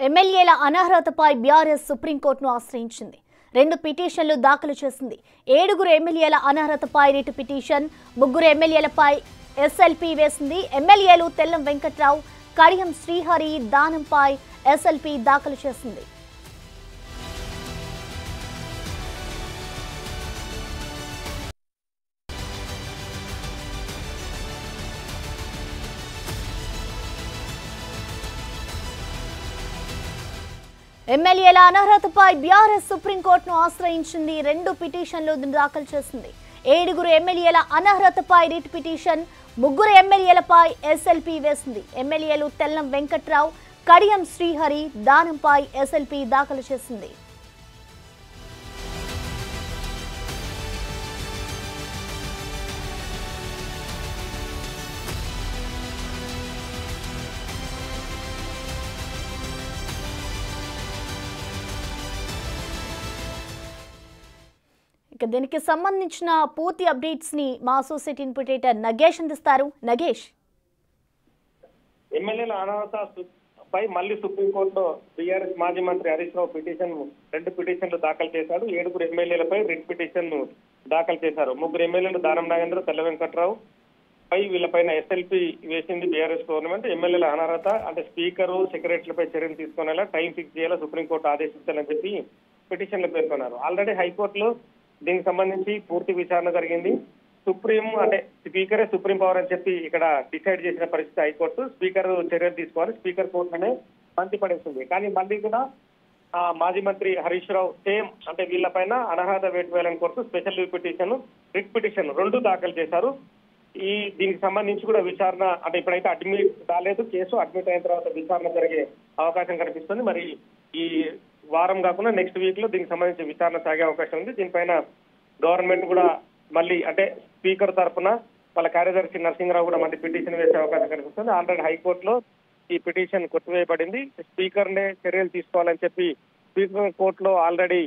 ఎమ్మెల్యేల అనర్హతపై బీఆర్ఎస్ సుప్రీంకోర్టును ఆశ్రయించింది. 2 పిటిషన్లు దాఖలు చేసింది. 7 ఎమ్మెల్యేల అనర్హతపై రిట్ పిటిషన్, 3 ఎమ్మెల్యేలపై ఎస్ఎల్పీ వేసింది. ఎమ్మెల్యేలు తెల్లం వెంకట్రావు, కడియం శ్రీహరి దానంపై ఎస్ఎల్పీ దాఖలు చేసింది. ఎమ్మెల్యేల అనర్హతపై బీఆర్ఎస్ సుప్రీంకోర్టును ఆశ్రయించింది. 2 పిటిషన్లు దాఖలు చేసింది. 7 ఎమ్మెల్యేల అనర్హతపై రిట్ పిటిషన్, 3 ఎమ్మెల్యేలపై ఎస్ఎల్పీ వేసింది. ఎమ్మెల్యేలు తెల్లం వెంకట్రావు, కడియం శ్రీహరి దానంపై ఎస్ఎల్పీ దాఖలు చేసింది. ఇక దీనికి సంబంధించిన పూర్తి అప్డేట్స్ ని మా అసోసియేట్ ఇన్పుటేటర్ నగేష్ అందిస్తారు. నగేష్, ఎమ్మెల్యేల అనర్హతపై మళ్లీ సుప్రీంకోర్టులో బీఆర్ఎస్ మాజీ మంత్రి హరీష్ రావు 2 పిటిషన్లు దాఖలు చేశారు. 7 ఎమ్మెల్యేలపై రిట్ పిటిషన్ దాఖలు చేశారు. 3 ఎమ్మెల్యేలు దానం నాగేంద్ర, తెల్ల వెంకట్రావు పై వీళ్ళపైన ఎస్ఎల్పీ వేసింది బీఆర్ఎస్ గవర్నమెంట్. ఎమ్మెల్యేల అనర్హత అంటే స్పీకరు, సెక్రటరీలపై చర్యలు తీసుకునేలా టైం ఫిక్స్ చేయాలా సుప్రీంకోర్టు ఆదేశించాలని చెప్పి పిటిషన్లు పేర్కొన్నారు. ఆల్రెడీ హైకోర్టులో దీనికి సంబంధించి పూర్తి విచారణ జరిగింది. సుప్రీం అంటే స్పీకరే సుప్రీం పవర్ అని చెప్పి ఇక్కడ డిసైడ్ చేసిన పరిస్థితి హైకోర్టు. స్పీకర్ చర్యలు తీసుకోవాలి, స్పీకర్ కోర్టునే మంత్రి పడేస్తుంది. కానీ మళ్ళీ కూడా మాజీ మంత్రి హరీష్ రావు సేమ్ అంటే వీళ్ళపైన అనర్హత వేటు వేయాలని కోరుతూ స్పెషల్ పిటిషన్, రిట్ పిటిషన్ 2 దాఖలు చేశారు. దీనికి సంబంధించి కూడా విచారణ అంటే ఇప్పుడైతే అడ్మిట్ కాలేదు, కేసు అడ్మిట్ అయిన తర్వాత విచారణ జరిగే అవకాశం కనిపిస్తుంది. మరి ఈ వారం కాకుండా నెక్స్ట్ వీక్ లో దీనికి సంబంధించి విచారణ సాగే అవకాశం ఉంది. దీనిపైన గవర్నమెంట్ కూడా మళ్ళీ అంటే స్పీకర్ తరఫున వాళ్ళ కార్యదర్శి నరసింహరావు కూడా మళ్ళీ పిటిషన్ వేసే అవకాశం కనిపిస్తుంది. ఆల్రెడీ హైకోర్టులో ఈ పిటిషన్ కొట్టివేయబడింది. స్పీకర్ నే చర్యలు తీసుకోవాలని చెప్పి స్పీకర్ కోర్టులో ఆల్రెడీ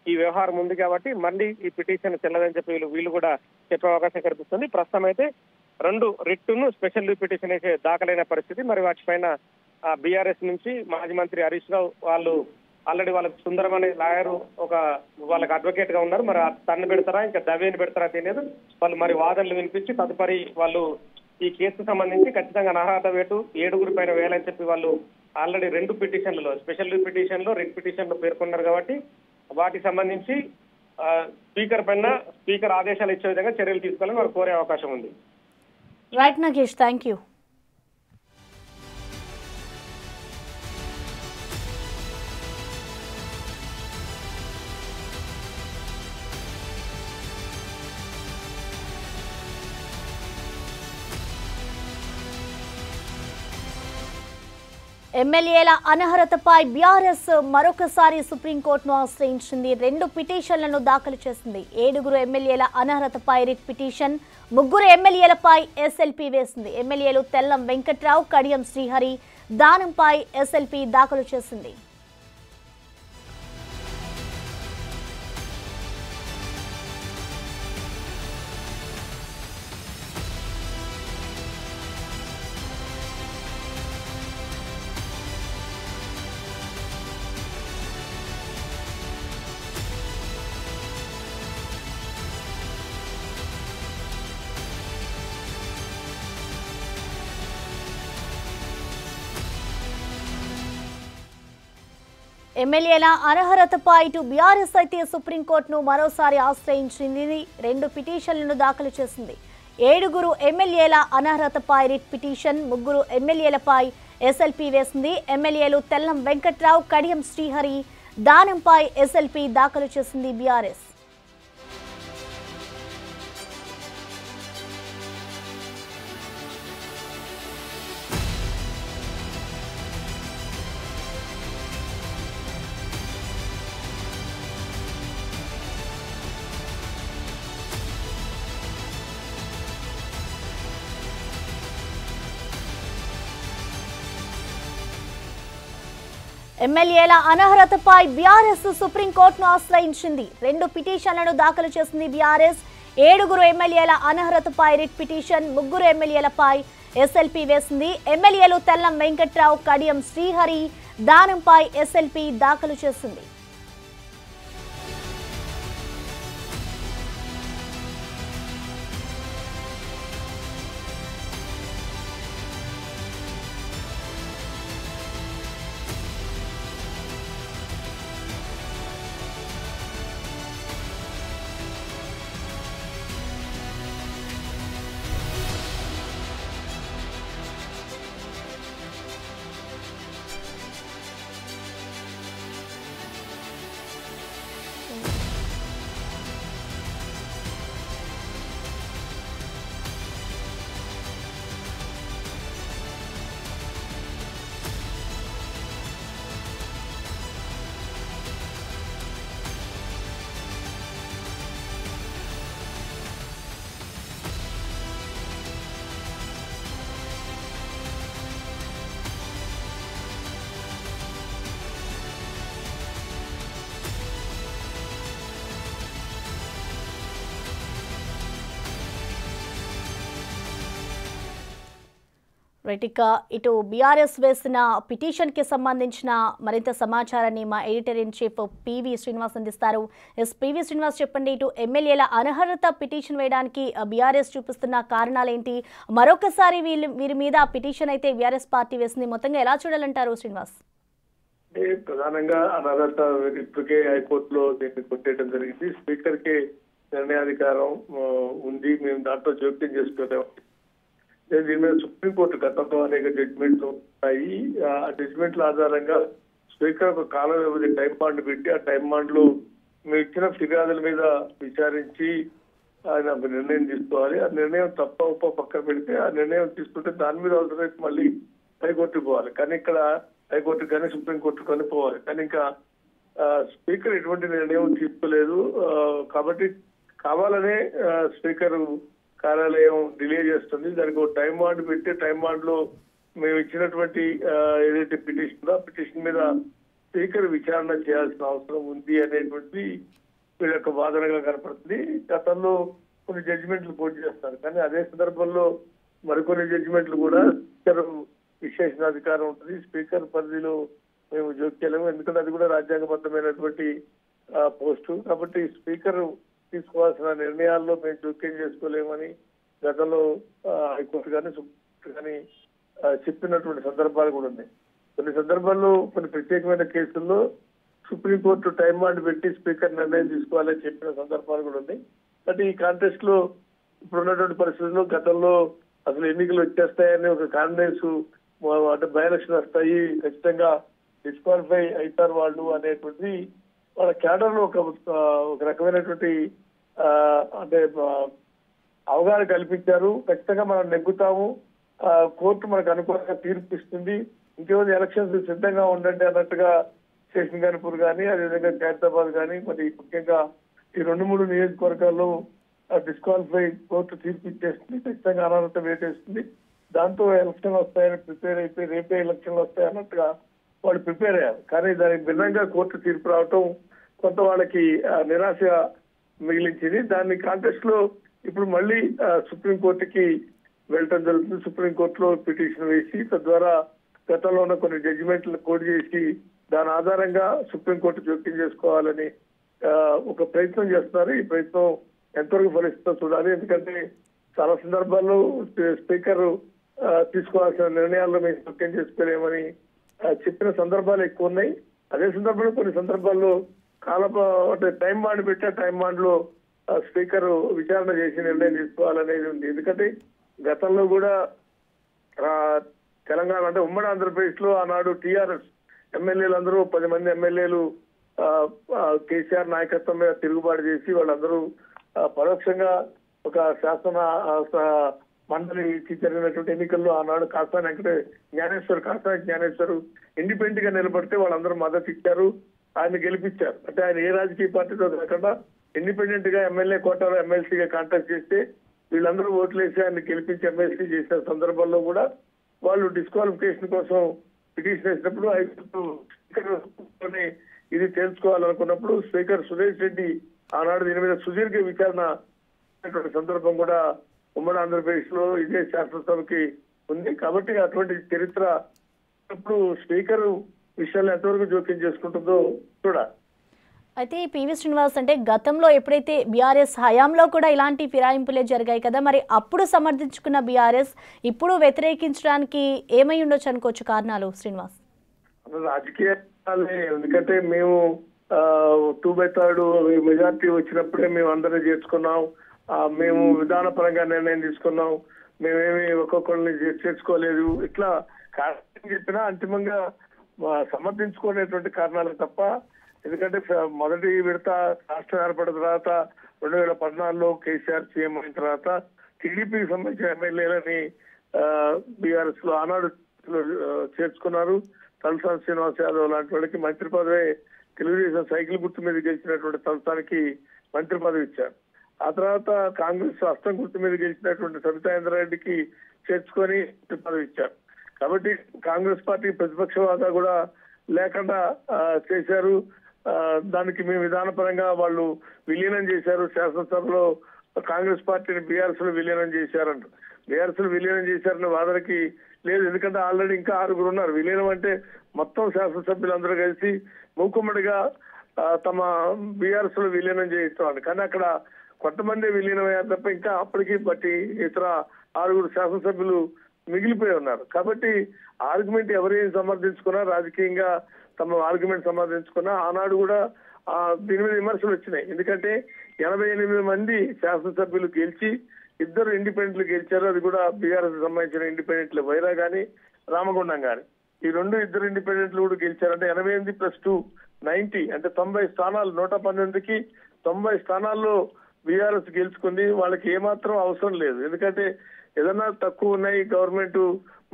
ఈ వ్యవహారం ఉంది కాబట్టి మళ్ళీ ఈ పిటిషన్ చెల్లదని చెప్పి వీళ్ళు కూడా చెప్పే అవకాశం కనిపిస్తుంది. ప్రస్తుతం అయితే 2 రిట్ను స్పెషల్ పిటిషన్ అయితే దాఖలైన పరిస్థితి. మరి వాటిపైన బీఆర్ఎస్ నుంచి మాజీ మంత్రి హరీష్ రావు వాళ్ళు ఆల్రెడీ వాళ్ళకి సుందరం అనే లాయర్ వాళ్ళకి అడ్వకేట్ గా ఉన్నారు. మరి తన్ను పెడతారా ఇంకా దవేని పెడతారా తెలియదు. వాళ్ళు మరి వాదనలు వినిపించి తదుపరి వాళ్ళు ఈ కేసుకు సంబంధించి ఖచ్చితంగా అనర్హత వేటు 7 పైన వేయాలని చెప్పి వాళ్ళు ఆల్రెడీ 2 పిటిషన్లలో స్పెషల్ పిటిషన్లో రిట్ పిటిషన్లో పేర్కొన్నారు కాబట్టి వాటికి సంబంధించి స్పీకర్ పైన స్పీకర్ ఆదేశాలు ఇచ్చే విధంగా చర్యలు తీసుకోవాలని వారు కోరే అవకాశం ఉంది. Right Nagesh, thank you. ఎమ్మెల్యేల అనర్హతపై బీఆర్ఎస్ మరొకసారి సుప్రీంకోర్టును ఆశ్రయించింది. 2 పిటిషన్లను దాఖలు చేసింది. 7 ఎమ్మెల్యేల అనర్హతపై రిట్ పిటిషన్, 3 ఎమ్మెల్యేలపై ఎస్ఎల్పీ వేసింది. ఎమ్మెల్యేలు తెల్లం వెంకట్రావు, కడియం శ్రీహరి దానంపై ఎస్ఎల్పీ దాఖలు చేసింది. ఎమ్మెల్యేల అనర్హతపై ఇటు బీఆర్ఎస్ అయితే సుప్రీంకోర్టును మరోసారి ఆశ్రయించింది. 2 పిటిషన్లను దాఖలు చేసింది. 7 ఎమ్మెల్యేల అనర్హతపై రిట్ పిటిషన్, 3 ఎమ్మెల్యేలపై ఎస్ఎల్పీ వేసింది. ఎమ్మెల్యేలు తెల్లం వెంకట్రావు, కడియం శ్రీహరి దానంపై ఎస్ఎల్పీ దాఖలు చేసింది బీఆర్ఎస్. ఎమ్మెల్యేల అనర్హతపై బీఆర్ఎస్ సుప్రీంకోర్టును ఆశ్రయించింది. 2 పిటిషన్లను దాఖలు చేసింది బీఆర్ఎస్. 7 ఎమ్మెల్యేల అనర్హతపై రిట్ పిటిషన్, 3 ఎమ్మెల్యేలపై ఎస్ఎల్పీ వేసింది. ఎమ్మెల్యేలు తెల్లం వెంకట్రావు, కడియం శ్రీహరి దానంపై ఎస్ఎల్పీ దాఖలు చేసింది. రైటిక ఇటు బీఆర్ఎస్ వేసిన పిటిషన్ కి సంబంధించిన మరింత సమాచారాన్ని మా editor in chief PV Srinivas అందిస్తారు. పివి శ్రీనివాస్, చెప్పండి, ఇటు ఎమ్మెల్యేల అనర్హత పిటిషన్ వేయడానికి బీఆర్ఎస్ చూపిస్తున్న కారణాలు ఏంటి? మరొకసారి వీరి మీద పిటిషన్ అయితే బీఆర్ఎస్ పార్టీ వేసింది, మొత్తంగా ఎలా చూడాలంటారు శ్రీనివాస్? ప్రధానంగా అనర్హత ఇప్పటికే హైకోర్టులో దీన్ని కొట్టేయడం జరిగింది. స్పీకర్ కి నిర్ణయాధికారం ఉంది, మేము దాంట్లో జోక్యం చేసుకోలేము. దీని మీద సుప్రీంకోర్టు గతంలో అనేక జడ్జిమెంట్లు ఉన్నాయి. ఆ జడ్జిమెంట్ల ఆధారంగా స్పీకర్ ఒక కాల వ్యవధి టైం బాండ్ పెట్టి ఆ టైం బాండ్ లో మేము ఇచ్చిన ఫిర్యాదుల మీద విచారించి ఆయన నిర్ణయం తీసుకోవాలి. ఆ నిర్ణయం తప్ప ఉప్ప పక్కన పెడితే ఆ నిర్ణయం తీసుకుంటే దాని మీద అవసరమైతే మళ్ళీ హైకోర్టుకు పోవాలి. కానీ ఇక్కడ హైకోర్టు కానీ సుప్రీంకోర్టు కానీ పోవాలి. కానీ ఇంకా స్పీకర్ ఎటువంటి నిర్ణయం తీసుకోలేదు. కాబట్టి కావాలనే స్పీకర్ కార్యాలయం డిలే చేస్తుంది. దానికి ఒక టైం బాండ్ పెట్టి టైం బాండ్ లో మేము ఇచ్చినటువంటి ఏదైతే పిటిషన్ ఆ పిటిషన్ మీద స్పీకర్ విచారణ చేయాల్సిన అవసరం ఉంది అనేటువంటి వీళ్ళ యొక్క వాదనగా కనపడుతుంది. గతంలో కొన్ని జడ్జిమెంట్లు పోటీ చేస్తారు, కానీ అదే సందర్భంలో మరికొన్ని జడ్జిమెంట్లు కూడా స్పీకర్ విశేషణాధికారం ఉంటుంది, స్పీకర్ పరిధిలో మేము జోక్యలేము, ఎందుకంటే అది కూడా రాజ్యాంగబద్ధమైనటువంటి పోస్టు. కాబట్టి స్పీకర్ తీసుకోవాల్సిన నిర్ణయాల్లో మేము జోక్యం చేసుకోలేమని గతంలో హైకోర్టు కానీ సుప్రీంకోర్టు కానీ చెప్పినటువంటి సందర్భాలు కూడా ఉన్నాయి. కొన్ని సందర్భాల్లో కొన్ని ప్రత్యేకమైన కేసుల్లో సుప్రీంకోర్టు టైం బాండ్ పెట్టి స్పీకర్ నిర్ణయం తీసుకోవాలని చెప్పిన సందర్భాలు కూడా ఉన్నాయి. అంటే ఈ కాంటెస్ట్ లో ఇప్పుడు ఉన్నటువంటి పరిస్థితుల్లో గతంలో అసలు ఎన్నికలు వచ్చేస్తాయని ఒక కాన్ఫిడెన్స్, అంటే బై ఎలక్షన్ వస్తాయి, ఖచ్చితంగా డిస్క్వాలిఫై అవుతారు వాళ్ళు అనేటువంటి వాళ్ళ క్యాడర్ లో ఒక రకమైనటువంటి అంటే అవగాహన కల్పించారు. ఖచ్చితంగా మనం నెగ్గుతాము, కోర్టు మనకు అనుకూలంగా తీర్పు ఇస్తుంది, ఇంకేమైనా ఎలక్షన్స్ సిద్ధంగా ఉండండి అన్నట్టుగా స్టేషన్ గన్పూర్ కానీ అదేవిధంగా ఖైరతాబాద్ కానీ మరి ముఖ్యంగా ఈ 2-3 నియోజకవర్గాల్లో డిస్క్వాలిఫై కోర్టు తీర్పు ఇచ్చేస్తుంది, ఖచ్చితంగా అనర్హత వేటేస్తుంది. దాంతో ఎలక్షన్ వస్తాయని ప్రిపేర్ అయిపోయి రేపే ఎలక్షన్లు వస్తాయన్నట్టుగా వాళ్ళు ప్రిపేర్ అయ్యారు. కానీ దానికి భిన్నంగా కోర్టు తీర్పు రావటం కొంత వాళ్ళకి నిరాశ మిగిలించింది. దాన్ని కాంటెస్ట్ లో ఇప్పుడు మళ్ళీ సుప్రీంకోర్టుకి వెళ్ళటం జరుగుతుంది. సుప్రీంకోర్టులో పిటిషన్ వేసి తద్వారా గతంలో ఉన్న కొన్ని జడ్జిమెంట్లు కోట్ చేసి దాని ఆధారంగా సుప్రీంకోర్టు జోక్యం చేసుకోవాలని ఒక ప్రయత్నం చేస్తున్నారు. ఈ ప్రయత్నం ఎంతవరకు ఫలిస్తుందో చూడాలి. ఎందుకంటే చాలా సందర్భాల్లో స్పీకర్ తీసుకోవాల్సిన నిర్ణయాల్లో మేము జోక్యం చేసుకోలేమని చెప్పిన సందర్భాలు ఎక్కువ ఉన్నాయి. అదే సందర్భంలో కొన్ని సందర్భాల్లో అంటే టైం బాండ్ పెట్టే టైం బాండ్ లో స్పీకర్ విచారణ చేసి నిర్ణయం తీసుకోవాలనేది ఉంది. ఎందుకంటే గతంలో కూడా తెలంగాణ అంటే ఉమ్మడి ఆంధ్రప్రదేశ్ లో ఆనాడు టీఆర్ఎస్ ఎమ్మెల్యేలు అందరూ 10 మంది ఎమ్మెల్యేలు కేసీఆర్ నాయకత్వం మీద తిరుగుబాటు చేసి వాళ్ళందరూ పరోక్షంగా ఒక శాసన మండలికి జరిగినటువంటి ఎన్నికల్లో ఆనాడు కాసాని జ్ఞానేశ్వర్ ఇండిపెండెంట్ గా నిలబడితే వాళ్ళందరూ మద్దతు ఇచ్చారు, ఆయన గెలిపించారు. అంటే ఆయన ఏ రాజకీయ పార్టీతో కాకుండా ఇండిపెండెంట్ గా ఎమ్మెల్యే కోటాలో ఎమ్మెల్సీగా కాంటాక్ట్ చేస్తే వీళ్ళందరూ ఓట్లేసి ఆయన గెలిపించి ఎమ్మెల్సీ చేసిన సందర్భంలో కూడా వాళ్ళు డిస్క్వాలిఫికేషన్ కోసం పిటిషన్ వేసినప్పుడు ఇది తెలుసుకోవాలనుకున్నప్పుడు స్పీకర్ సురేష్ రెడ్డి ఆనాడు దీని మీద సుదీర్ఘ విచారణ సందర్భం కూడా ఉమ్మడి ఆంధ్రప్రదేశ్ లో ఇదే శాసనసభకి ఉంది. కాబట్టి అటువంటి చరిత్ర ఇప్పుడు స్పీకర్ విషయాలు ఎంతవరకు జోక్యం చేసుకుంటుందో చూడాలి. అయితే పివి శ్రీనివాస్ అంటే గతంలో ఎప్పుడైతే బీఆర్ఎస్ హయాంలో కూడా ఇలాంటి ఫిరాయింపులే జరిగాయి కదా, మరి అప్పుడు సమర్థించుకున్న బీఆర్ఎస్ ఇప్పుడు వ్యతిరేకించడానికి ఏమై ఉండొచ్చు అనుకోవచ్చు కారణాలు శ్రీనివాస్? రాజకీయాలే, ఎందుకంటే మేము 2/3 మెజార్టీ వచ్చినప్పుడే మేము అందరినీ చేర్చుకున్నాం. మేము విధానపరంగా నిర్ణయం తీసుకున్నాం. మేమేమి ఒక్కొక్కరిని చేర్చుకోలేదు. ఇట్లా కారణం చెప్పినా అంతిమంగా సమర్థించుకునేటువంటి కారణాలు తప్ప, ఎందుకంటే మొదటి విడత రాష్ట్రం ఏర్పడిన తర్వాత 2014లో కేసీఆర్ సీఎం అయిన తర్వాత టీడీపీకి సంబంధించిన ఎమ్మెల్యేలని బీఆర్ఎస్ లో ఆనాడు చేర్చుకున్నారు. తలసాని శ్రీనివాస్ యాదవ్ లాంటి వాళ్ళకి మంత్రి పదవి, తెలుగుదేశం సైకిల్ గుర్తు మీద గెలిచినటువంటి తలసానికి మంత్రి పదవి ఇచ్చారు. ఆ తర్వాత కాంగ్రెస్ హస్తం గుర్తు మీద గెలిచినటువంటి సబితా ఇంద్రారెడ్డికి చేర్చుకొని మంత్రి పదవి ఇచ్చారు. కాబట్టి కాంగ్రెస్ పార్టీ ప్రతిపక్ష హోదా కూడా లేకుండా చేశారు. దానికి మేము విధానపరంగా వాళ్ళు విలీనం చేశారు. శాసనసభలో కాంగ్రెస్ పార్టీని బీఆర్ఎస్ లో విలీనం చేశారంట. బీఆర్ఎస్ లో విలీనం చేశారన్న వాదనకి లేదు, ఎందుకంటే ఆల్రెడీ ఇంకా 6 ఉన్నారు. విలీనం అంటే మొత్తం శాసనసభ్యులందరూ కలిసి మూకుమ్మడిగా తమ బీఆర్ఎస్ లో విలీనం చేయిస్తున్నాడు. కానీ అక్కడ కొంతమంది విలీనం అయ్యారు తప్ప ఇంకా అప్పటికి బట్టి ఇతర 6 శాసనసభ్యులు మిగిలిపోయి ఉన్నారు. కాబట్టి ఆర్గ్యుమెంట్ ఎవరేం సమర్థించుకున్నా, రాజకీయంగా తమ ఆర్గ్యుమెంట్ సమర్థించుకున్నా, ఆనాడు కూడా దీని మీద విమర్శలు వచ్చినాయి. ఎందుకంటే 88 మంది శాసనసభ్యులు గెలిచి 2 ఇండిపెండెంట్లు గెలిచారు. అది కూడా బీఆర్ఎస్ సంబంధించిన ఇండిపెండెంట్లు, వైరా గాని రామగుండం గాని. ఈ 2 ఇండిపెండెంట్లు కూడా గెలిచారంటే 88+2 90, అంటే 90 స్థానాలు. 119కి 90 స్థానాల్లో బీఆర్ఎస్ గెలుచుకుంది. వాళ్ళకి ఏమాత్రం అవసరం లేదు. ఎందుకంటే ఏదన్నా తక్కువ ఉన్నాయి, గవర్నమెంట్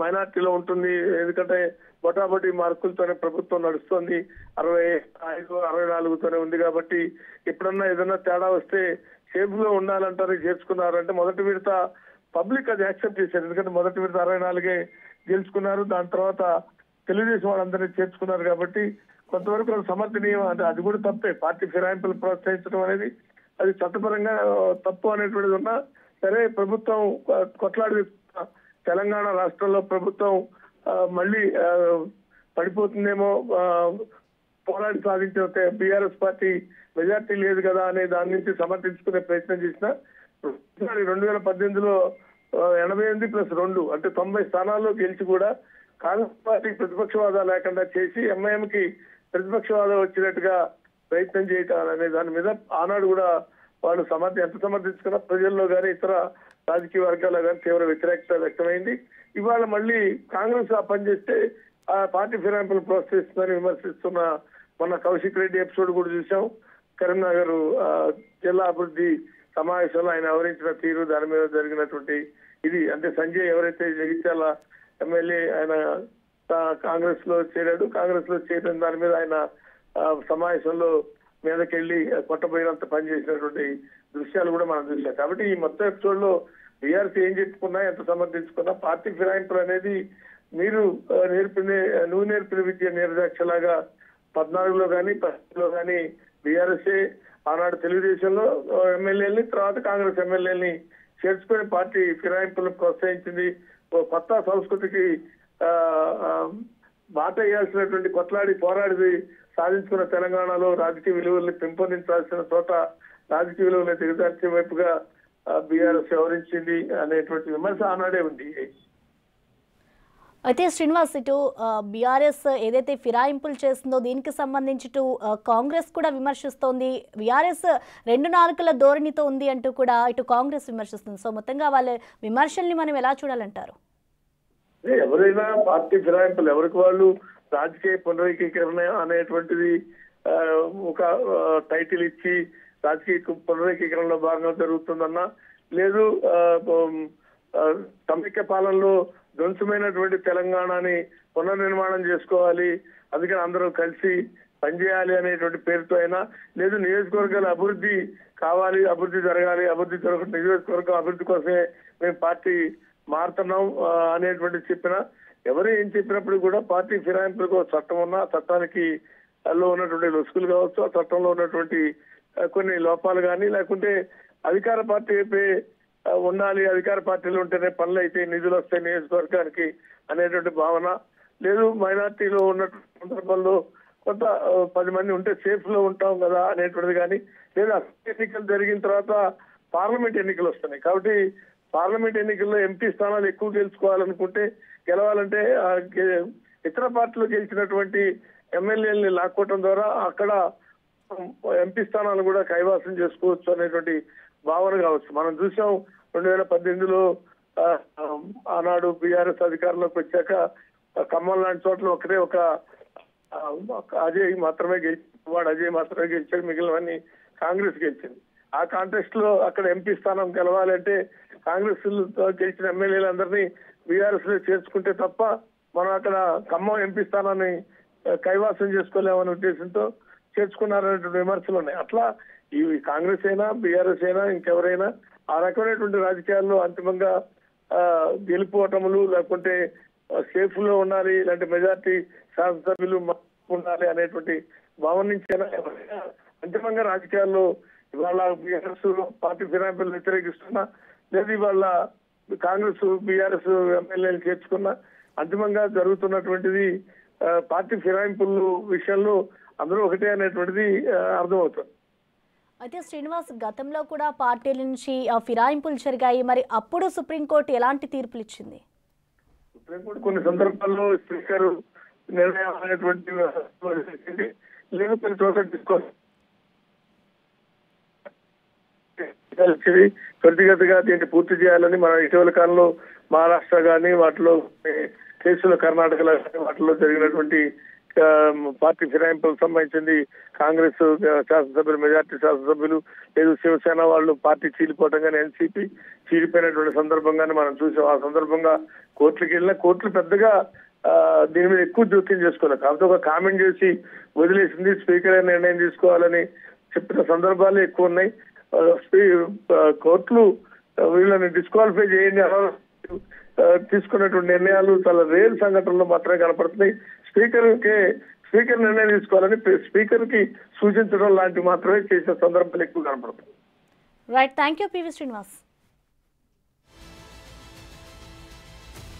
మైనార్టీలో ఉంటుంది. ఎందుకంటే బొటాబొటి మార్కులతోనే ప్రభుత్వం నడుస్తుంది. 65, 64తోనే ఉంది. కాబట్టి ఎప్పుడన్నా ఏదన్నా తేడా వస్తే సేఫ్ గా ఉండాలంటారు, చేర్చుకున్నారు. అంటే మొదటి విడత పబ్లిక్ అది యాక్సెప్ట్ చేశారు. ఎందుకంటే మొదటి విడత 64 గెలుచుకున్నారు. దాని తర్వాత తెలుగుదేశం వాళ్ళందరినీ చేర్చుకున్నారు. కాబట్టి కొంతవరకు అది సమర్థనీయం. అంటే అది కూడా తప్పే. పార్టీ ఫిరాయింపులు ప్రోత్సహించడం అనేది అది చట్టపరంగా తప్పు అనేటువంటిది ఉన్నా సరే, ప్రభుత్వం కొట్లాడి తెలంగాణ రాష్ట్రంలో ప్రభుత్వం మళ్ళీ పడిపోతుందేమో, పోరాడి సాధించే బీఆర్ఎస్ పార్టీ మెజార్టీ లేదు కదా అనే దాని నుంచి సమర్థించుకునే ప్రయత్నం చేసిన 2018లో 88+2 అంటే 90 స్థానాల్లో గెలిచి కూడా కాంగ్రెస్ పార్టీ ప్రతిపక్ష హోదా లేకుండా చేసి ఎంఐఎంకి ప్రతిపక్ష హోదా వచ్చినట్టుగా ప్రయత్నం చేయటం అనే దాని మీద ఆనాడు కూడా వాళ్ళు ఎంత సమర్థించుకున్నా ప్రజల్లో కానీ ఇతర రాజకీయ వర్గాల్లో కానీ తీవ్ర వ్యతిరేకత వ్యక్తమైంది. ఇవాళ మళ్ళీ కాంగ్రెస్ ఆ పనిచేస్తే ఆ పార్టీ ఫిరాయింపులు ప్రోత్సహిస్తుందని విమర్శిస్తున్న మొన్న కౌశిక్ రెడ్డి ఎపిసోడ్ కూడా చూసాం. కరీంనగర్ జిల్లా అభివృద్ధి సమావేశంలో ఆయన వివరించిన తీరు, దాని మీద జరిగినటువంటి ఇది. అంటే సంజయ్ ఎవరైతే జగిత్యాల ఎమ్మెల్యే, ఆయన కాంగ్రెస్ లో చేరాడు. కాంగ్రెస్ లో చేరిన దాని మీద ఆయన సమావేశంలో మీదకెళ్లి కొట్టబోయినంత పనిచేసినటువంటి దృశ్యాలు కూడా మనం చూసాం. కాబట్టి ఈ మొత్తం ఎపిసోడ్ లో బీఆర్సీ ఏం చెప్పుకున్నా, ఎంత సమర్థించుకున్నా, పార్టీ ఫిరాయింపులు అనేది నువ్వు నేర్పిన విద్య నీరజాక్షలాగా 14లో కానీ 18లో కానీ బీఆర్ఎస్ఏ ఆనాడు తెలుగుదేశంలో ఎమ్మెల్యేలని, తర్వాత కాంగ్రెస్ ఎమ్మెల్యేలని చేర్చుకుని పార్టీ ఫిరాయింపులను ప్రోత్సహించింది. కొత్త సంస్కృతికి బాట వేయాల్సినటువంటి కొట్లాడి పోరాడి సాధించుకున్న తెలంగాణలో రాజకీయ విలువల్ని పెంపొందించాల్సిన చోట రాజకీయ విలువల్ని దిగజార్చే వైపుగా బీఆర్ఎస్ వ్యవహరించింది అనేటువంటి విమర్శ ఆనాడే ఉంది. అయితే శ్రీనివాస్, ఇటు బీఆర్ఎస్ ఏదైతే ఫిరాయింపులు చేస్తుందో దీనికి సంబంధించి ఇటు కాంగ్రెస్ కూడా విమర్శిస్తోంది. బీఆర్ఎస్ 2 నాలుకల ధోరణితో ఉంది అంటూ కూడా ఇటు కాంగ్రెస్ విమర్శిస్తుంది. సో మొత్తంగా వాళ్ళ విమర్శల్ని మనం ఎలా చూడాలంటారు? ఎవరైనా పార్టీ ఫిరాయింపులు ఎవరికి వాళ్ళు రాజకీయ పునరేకీకరణ అనేటువంటిది ఒక టైటిల్ ఇచ్చి రాజకీయ పునరేకీకరణలో భాగంగా జరుగుతుందన్నా, లేదు సమైక్య పాలనలో ధ్వంసమైనటువంటి తెలంగాణని పునర్నిర్మాణం చేసుకోవాలి, అందుకని అందరూ కలిసి పనిచేయాలి అనేటువంటి పేరుతో అయినా, లేదు నియోజకవర్గాల అభివృద్ధి కావాలి, అభివృద్ధి జరగాలి, అభివృద్ధి జరగకుండా నియోజకవర్గం అభివృద్ధి కోసమే మేము పార్టీ మారుతున్నాం అనేటువంటి చెప్పినా, ఎవరు ఏం చెప్పినప్పుడు కూడా పార్టీ ఫిరాయింపులకు చట్టం ఉన్నా చట్టానికి లో ఉన్నటువంటి లొసుకులు కావచ్చు, ఆ చట్టంలో ఉన్నటువంటి కొన్ని లోపాలు కానీ, లేకుంటే అధికార పార్టీ వైపే ఉండాలి, అధికార పార్టీలు ఉంటేనే పనులు అయితే నిధులు వస్తాయి నియోజకవర్గానికి అనేటువంటి భావన లేదు. మైనార్టీలో ఉన్న సందర్భంలో కొంత 10 మంది ఉంటే సేఫ్ లో ఉంటాం కదా అనేటువంటిది కానీ లేదా ఎన్నికలు జరిగిన తర్వాత పార్లమెంట్ ఎన్నికలు వస్తున్నాయి కాబట్టి పార్లమెంట్ ఎన్నికల్లో ఎంపీ స్థానాలు ఎక్కువ గెలుచుకోవాలనుకుంటే గెలవాలంటే ఇతర పార్టీలు గెలిచినటువంటి ఎమ్మెల్యేలని లాక్కోవటం ద్వారా అక్కడ ఎంపీ స్థానాలు కూడా కైవాసం చేసుకోవచ్చు అనేటువంటి భావన కావచ్చు. మనం చూసాం 2018లో ఆనాడు బీఆర్ఎస్ అధికారంలోకి వచ్చాక ఖమ్మం లాంటి చోట్ల ఒకటే ఒక అజయ్ మాత్రమే వాడు అజయ్ మాత్రమే గెలిచాడు, మిగిలినవన్నీ కాంగ్రెస్ గెలిచింది. ఆ కాంటెస్ట్ లో అక్కడ ఎంపీ స్థానం గెలవాలంటే కాంగ్రెస్ గెలిచిన ఎమ్మెల్యేలందరినీ బీఆర్ఎస్ లో చేర్చుకుంటే తప్ప మనం అక్కడ ఖమ్మం ఎంపీ స్థానాన్ని కైవాసం చేసుకోలేమనే ఉద్దేశంతో చేర్చుకున్నారనేటువంటి విమర్శలు ఉన్నాయి. అట్లా ఇవి కాంగ్రెస్ అయినా బీఆర్ఎస్ అయినా ఇంకెవరైనా ఆ రకమైనటువంటి రాజకీయాల్లో అంతిమంగా గెలుపోవటములు లేకుంటే సేఫ్ లో ఉండాలి, ఇలాంటి మెజార్టీ శాసనసభ్యులు ఉండాలి అనేటువంటి భావన నుంచి ఎవరైనా అంతిమంగా రాజకీయాల్లో ఇవాళ బీఆర్ఎస్ పార్టీ ఫిరాయింపులు వ్యతిరేకిస్తున్నా లేదా ఇవాళ కాంగ్రెస్ బీఆర్ఎస్ ఎమ్మెల్యేలు చేర్చుకున్నా అంతిమంగా జరుగుతున్నటువంటిది పార్టీ ఫిరాయింపుల విషయంలో అందరూ ఒకటే అనేటువంటిది అర్థమవుతుంది. అయితే శ్రీనివాస్, గతంలో కూడా పార్టీల నుంచి ఫిరాయింపులు జరిగాయి, మరి అప్పుడు సుప్రీంకోర్టు ఎలాంటి తీర్పులు ఇచ్చింది? సుప్రీంకోర్టు కొన్ని సందర్భాల్లో స్పీకర్ నిర్ణయం అనేటువంటి లేదు కొన్ని చోట్ల తీసుకోవాలి త్వరితగతిగా దీన్ని పూర్తి చేయాలని మన ఇటీవల కాలంలో మహారాష్ట్ర కానీ వాటిలో కేసులు కర్ణాటకలో కానీ వాటిలో జరిగినటువంటి పార్టీ ఫిరాయింపులకు సంబంధించింది కాంగ్రెస్ శాసనసభ్యులు మెజార్టీ శాసనసభ్యులు లేదు శివసేన వాళ్ళు పార్టీ చీలిపోవటం కానీ ఎన్సీపీ చీలిపోయినటువంటి సందర్భంగానే మనం చూసాం. ఆ సందర్భంగా కోర్టులకు వెళ్ళినా కోర్టులు పెద్దగా దీని మీద ఎక్కువ జోక్యం చేసుకోలేదు. కాకపోతే ఒక కామెంట్ చేసి వదిలేసింది. స్పీకర్ నిర్ణయం తీసుకోవాలని చెప్పిన సందర్భాలు ఎక్కువ ఉన్నాయి. కోర్టులు వీళ్ళని డిస్క్వాలిఫై చేయండి తీసుకున్నటువంటి నిర్ణయాలు చాలా రేర్ సంఘటనలు మాత్రమే కనపడుతున్నాయి. స్పీకర్ నిర్ణయం తీసుకోవాలని స్పీకర్ కి సూచించడం లాంటివి మాత్రమే చేసిన సందర్భాలు ఎక్కువ కనపడుతుంది. Right, thank you PV Srinivas.